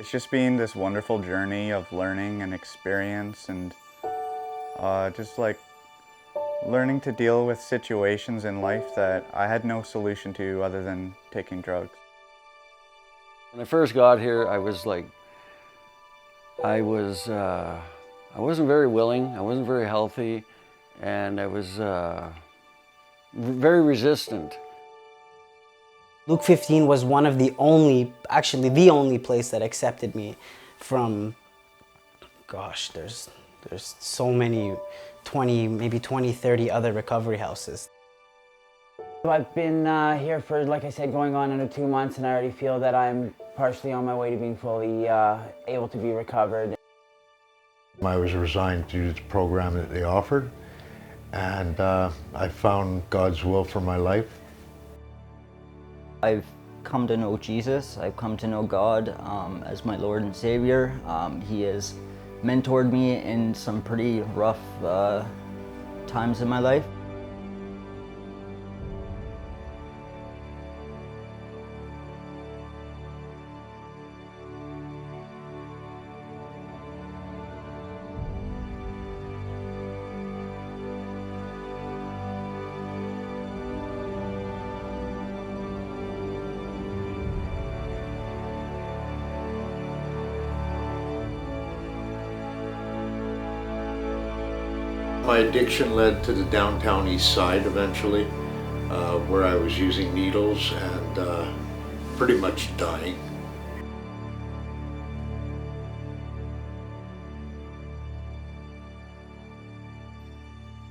It's just been this wonderful journey of learning and experience and just like learning to deal with situations in life that I had no solution to other than taking drugs. When I first got here, I wasn't very willing, I wasn't very healthy, and I was very resistant. Luke 15 was one of the only, actually the only place that accepted me from, gosh, there's so many, 20, maybe 20, 30 other recovery houses. I've been here for, like I said, going on under 2 months, and I already feel that I'm partially on my way to being fully able to be recovered. I was resigned due to the program that they offered, and I found God's will for my life. I've come to know Jesus. I've come to know God as my Lord and Savior. He has mentored me in some pretty rough times in my life. My addiction led to the downtown east side eventually, where I was using needles and pretty much dying.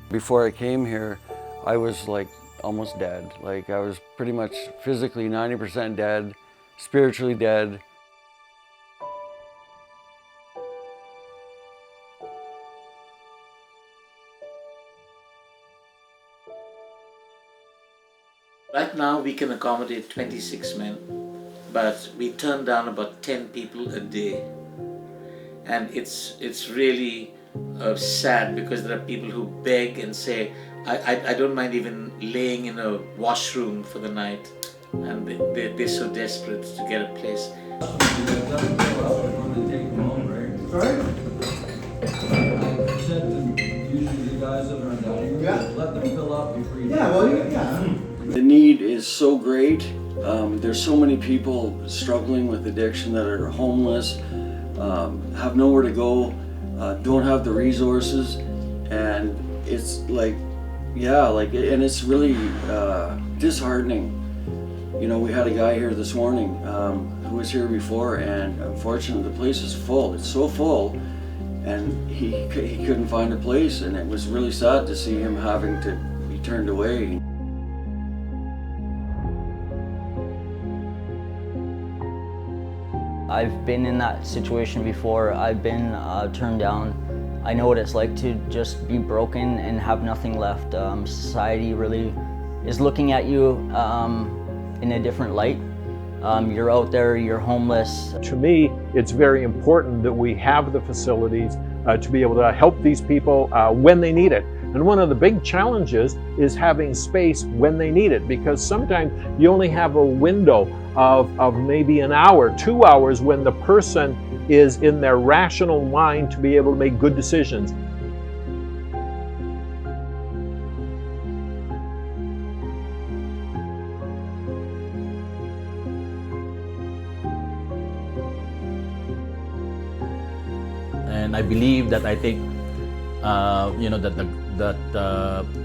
Before I came here, I was like almost dead. Like I was pretty much physically 90% dead, spiritually dead. Right now we can accommodate 26 men, but we turn down about 10 people a day. And it's really sad because there are people who beg and say, I don't mind even laying in a washroom for the night, and they're so desperate to get a place. The need is so great. There's so many people struggling with addiction that are homeless, have nowhere to go, don't have the resources, and it's like, yeah, like, and it's really disheartening. You know, we had a guy here this morning who was here before, and unfortunately the place is full. It's so full, and he couldn't find a place, and it was really sad to see him having to be turned away. I've been in that situation before. I've been turned down. I know what it's like to just be broken and have nothing left. Society really is looking at you in a different light. You're out there, you're homeless. To me, it's very important that we have the facilities to be able to help these people when they need it. And one of the big challenges is having space when they need it, because sometimes you only have a window of maybe an hour, 2 hours, when the person is in their rational mind to be able to make good decisions. And I believe that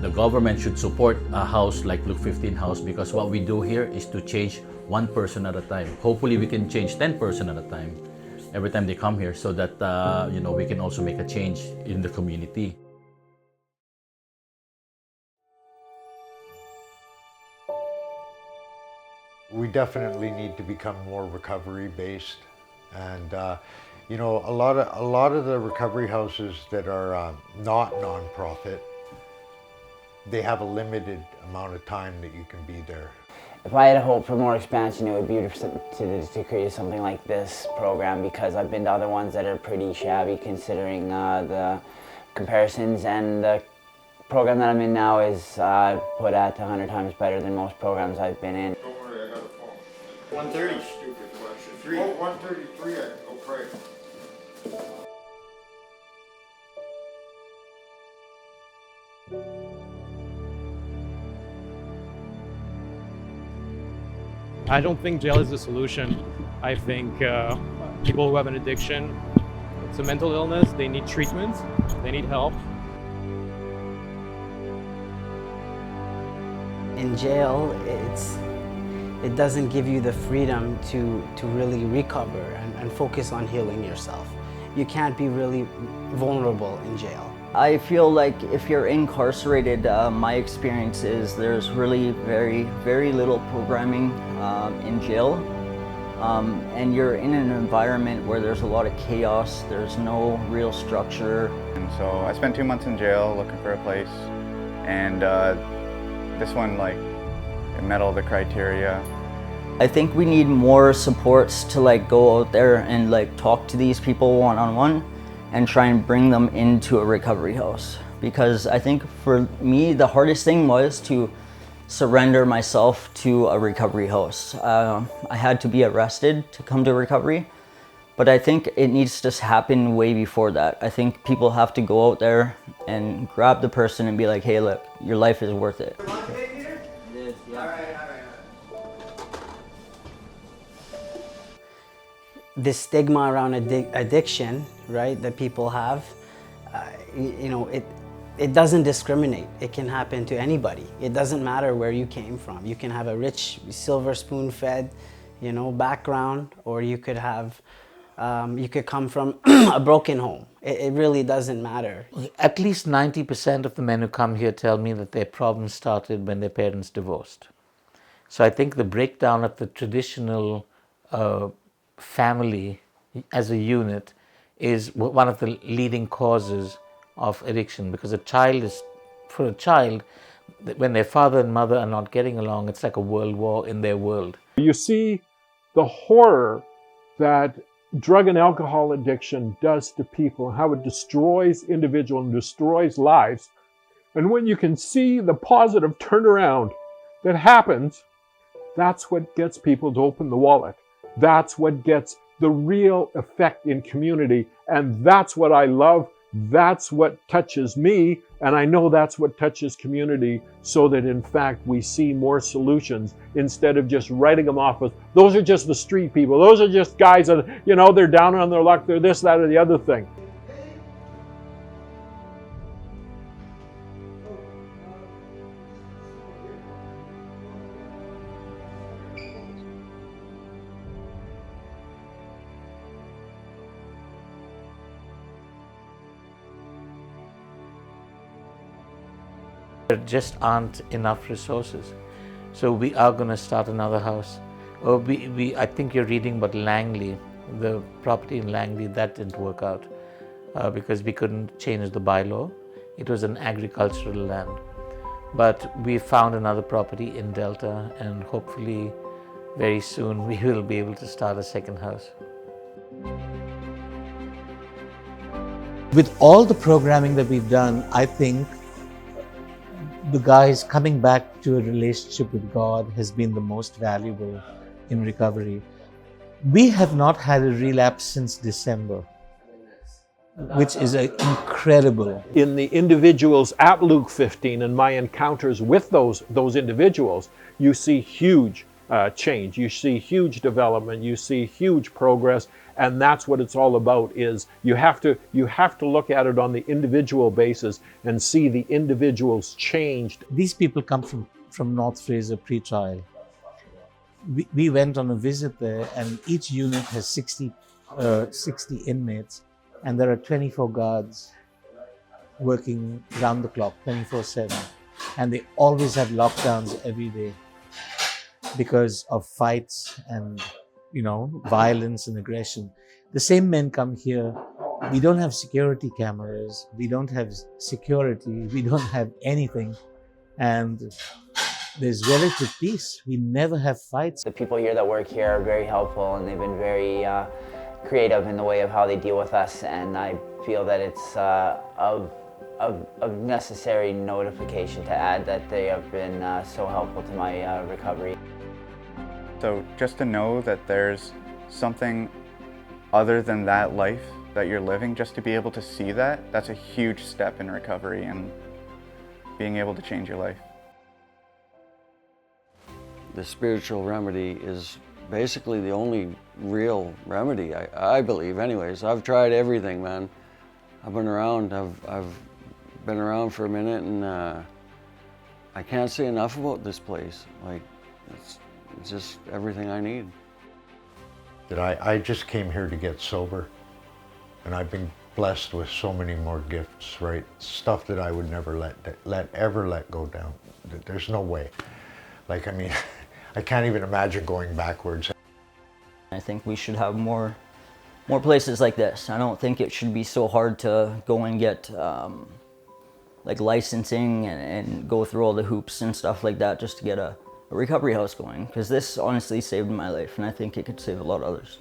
the government should support a house like Luke 15 House, because what we do here is to change one person at a time. Hopefully we can change 10 person at a time every time they come here, so that we can also make a change in the community. We definitely need to become more recovery based, and you know, a lot of the recovery houses that are not non-profit, they have a limited amount of time that you can be there. If I had a hope for more expansion, it would be to create something like this program, because I've been to other ones that are pretty shabby considering the comparisons, and the program that I'm in now is put at 100 times better than most programs I've been in. Don't worry, I got a phone. 130. Stupid question. 3. Oh, 133. Okay. I don't think jail is the solution. I think people who have an addiction, it's a mental illness, they need treatment, they need help. In jail, it doesn't give you the freedom to really recover and focus on healing yourself. You can't be really vulnerable in jail. I feel like if you're incarcerated, my experience is there's really very little programming in jail. And you're in an environment where there's a lot of chaos, there's no real structure. And so I spent 2 months in jail looking for a place, and this one, like, it met all the criteria. I think we need more supports to like go out there and like talk to these people one-on-one and try and bring them into a recovery house. Because I think for me, the hardest thing was to surrender myself to a recovery house. I had to be arrested to come to recovery, but I think it needs to happen way before that. I think people have to go out there and grab the person and be like, hey, look, your life is worth it. This stigma around addiction, right, that people have, you know, it doesn't discriminate. It can happen to anybody. It doesn't matter where you came from. You can have a rich, silver spoon-fed, you know, background, or you could have, you could come from a broken home. It really doesn't matter. At least 90% of the men who come here tell me that their problems started when their parents divorced. So I think the breakdown of the traditional family as a unit is one of the leading causes of addiction, because for a child, when their father and mother are not getting along, it's like a world war in their world. You see the horror that drug and alcohol addiction does to people, how it destroys individuals and destroys lives. And when you can see the positive turnaround that happens, that's what gets people to open the wallet. That's what gets the real effect in community. And that's what I love. That's what touches me. And I know that's what touches community, so that in fact we see more solutions instead of just writing them off as, those are just the street people. Those are just guys that, you know, they're down on their luck. They're this, that, or the other thing. There just aren't enough resources. So we are going to start another house. I think you're reading about Langley, the property in Langley, that didn't work out because we couldn't change the bylaw. It was an agricultural land. But we found another property in Delta, and hopefully very soon we will be able to start a second house. With all the programming that we've done, I think the guys coming back to a relationship with God has been the most valuable in recovery. We have not had a relapse since December, which is incredible. In the individuals at Luke 15 and my encounters with those individuals, you see huge change, you see huge development, you see huge progress, and that's what it's all about. Is you have to look at it on the individual basis and see the individuals changed. These people come from North Fraser pre-trial. We went on a visit there, and each unit has 60 inmates, and there are 24 guards working round the clock, 24/7, and they always have lockdowns every day because of fights and, you know, violence and aggression. The same men come here. We don't have security cameras. We don't have security. We don't have anything. And there's relative peace. We never have fights. The people here that work here are very helpful, and they've been very creative in the way of how they deal with us. And I feel that it's of necessary notification to add that they have been so helpful to my recovery. So just to know that there's something other than that life that you're living, just to be able to see that, that's a huge step in recovery and being able to change your life. the spiritual remedy is basically the only real remedy, I believe anyways. I've tried everything, man. I've been around, I've been around for a minute, and I can't say enough about this place. Like, it's just everything I need. That I just came here to get sober, and I've been blessed with so many more gifts, right? Stuff that I would never ever let go down. There's no way. Like, I mean, I can't even imagine going backwards. I think we should have more places like this. I don't think it should be so hard to go and get like licensing and go through all the hoops and stuff like that just to get a recovery house going, because this honestly saved my life, and I think it could save a lot of others.